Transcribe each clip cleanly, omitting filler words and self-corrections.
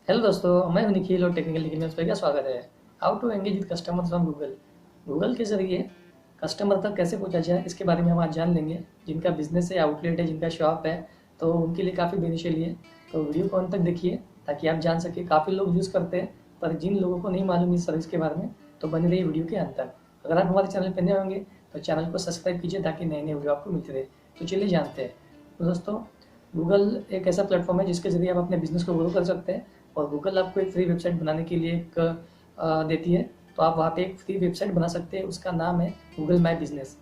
Hello दोस्तों, मैं हूं निखिल और टेक्निकल निखिल में उस पर क्या स्वागत है। How to engage with customers on Google. Google के जरिए कस्टमर तक कैसे पहुंचा जाए, इसके बारे में हम आज जान लेंगे। जिनका बिजनेस है, आउटलेट है, जिनका शॉप है, तो उनके लिए काफ़ी बेनिफिशियल है। तो वीडियो को अंत तक देखिए ताकि आप जान सके। काफ़ी लोग यूज़ करते हैं, पर जिन लोगों को नहीं मालूम इस सर्विस के बारे में, तो बने रहिए वीडियो के अंत तक। अगर आप हमारे चैनल पर नए होंगे तो चैनल को सब्सक्राइब कीजिए ताकि नए नए वीडियो आपको मिलते रहे। तो चलिए जानते हैं। तो दोस्तों, गूगल एक ऐसा प्लेटफॉर्म है जिसके ज़रिए आप अपने बिज़नेस को ग्रो कर सकते हैं। और गूगल आपको एक फ्री वेबसाइट बनाने के लिए एक देती है। तो आप वहाँ पे एक फ्री वेबसाइट बना सकते हैं, उसका नाम है गूगल माई बिजनेस।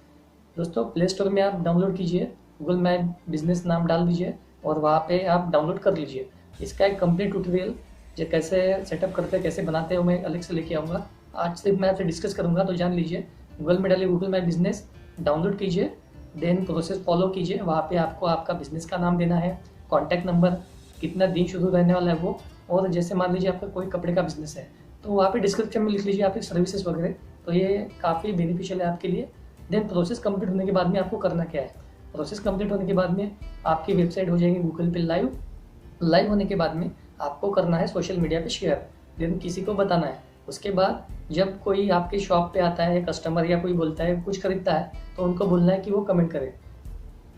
दोस्तों, प्ले स्टोर में आप डाउनलोड कीजिए, गूगल माई बिजनेस नाम डाल दीजिए और वहाँ पे आप डाउनलोड कर लीजिए। इसका एक कंप्लीट ट्यूटोरियल जो कैसे सेटअप करते हैं, कैसे बनाते हैं, वो मैं अलग से लेके आऊँगा। आज सिर्फ मैं आपसे डिस्कस करूँगा, तो जान लीजिए। गूगल में डालिए गूगल माई बिजनेस, डाउनलोड कीजिए, देन प्रोसेस फॉलो कीजिए। वहाँ पे आपको आपका बिजनेस का नाम देना है, कॉन्टैक्ट नंबर, कितना दिन शुरू रहने वाला है वो, और जैसे मान लीजिए आपका कोई कपड़े का बिजनेस है तो वहाँ पे डिस्क्रिप्शन में लिख लीजिए आपकी सर्विसेज वगैरह। तो ये काफ़ी बेनिफिशियल है आपके लिए। देन प्रोसेस कंप्लीट होने के बाद में आपको करना क्या है। प्रोसेस कंप्लीट होने के बाद में आपकी वेबसाइट हो जाएगी गूगल पे लाइव होने के बाद में आपको करना है सोशल मीडिया पे शेयर, देन किसी को बताना है। उसके बाद जब कोई आपके शॉप पे आता है कस्टमर या कोई बोलता है, कुछ खरीदता है, तो उनको बोलना है कि वो कमेंट करे।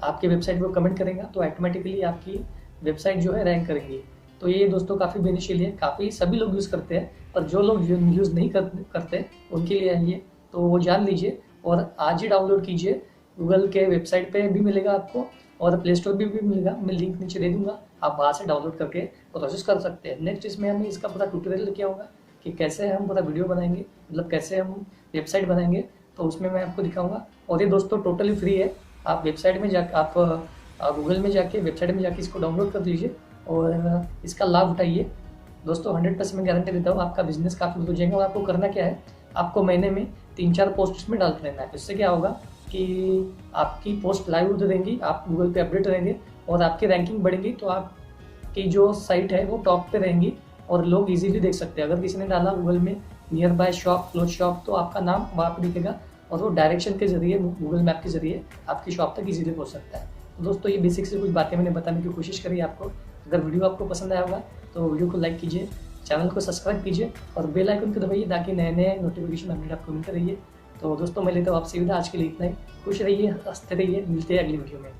आपकी वेबसाइट पर कमेंट करेगा तो ऑटोमेटिकली आपकी वेबसाइट जो है रैंक करेंगी। तो ये दोस्तों काफ़ी बेनिफिशियल है, काफ़ी सभी लोग यूज़ करते हैं, पर जो लोग यूज़ नहीं करते उनके लिए है ये। तो वो जान लीजिए और आज ही डाउनलोड कीजिए। गूगल के वेबसाइट पे भी मिलेगा आपको और प्ले स्टोर भी मिलेगा, मैं लिंक नीचे दे दूँगा, आप वहाँ से डाउनलोड करके प्रोसेस कर सकते हैं। नेक्स्ट इसमें हमें इसका पूरा ट्यूटोरियल लेके आऊँगा कि कैसे हम पूरा वीडियो बनाएंगे, मतलब कैसे हम वेबसाइट बनाएंगे, तो उसमें मैं आपको दिखाऊँगा। और ये दोस्तों टोटली फ्री है। आप वेबसाइट में जाकर आप गूगल में जाके वेबसाइट में जाके इसको डाउनलोड कर लीजिए और इसका लाभ उठाइए। दोस्तों 100% मैं गारंटी देता हूँ आपका बिजनेस काफ़ी हो जाएगा। और आपको करना क्या है, आपको महीने में 3-4 पोस्ट इसमें डालते रहना है। इससे क्या होगा कि आपकी पोस्ट लाइव होती रहेंगी, आप गूगल पे अपडेट रहेंगे और आपकी रैंकिंग बढ़ेगी। तो आपकी जो साइट है वो टॉप पे रहेंगी और लोग इजीली देख सकते हैं। अगर किसी ने डाला गूगल में near by shop, cloth shop, तो आपका नाम वहाँ पर दिखेगा और वो डायरेक्शन के जरिए, गूगल मैप के जरिए आपकी शॉप तक इजीली पहुँच सकता है। तो दोस्तों, ये बेसिक से कुछ बातें मैंने बताने की कोशिश करी आपको। अगर वीडियो आपको पसंद आया होगा तो वीडियो को लाइक कीजिए, चैनल को सब्सक्राइब कीजिए और बेल आइकन को दबाइए ताकि नए नए नोटिफिकेशन अपडेट आपको मिलते रहिए। तो दोस्तों, मैं लेता हूँ आपसे विदा। आज के लिए इतना ही। खुश रहिए, हंसते रहिए, मिलते हैं अगली वीडियो में।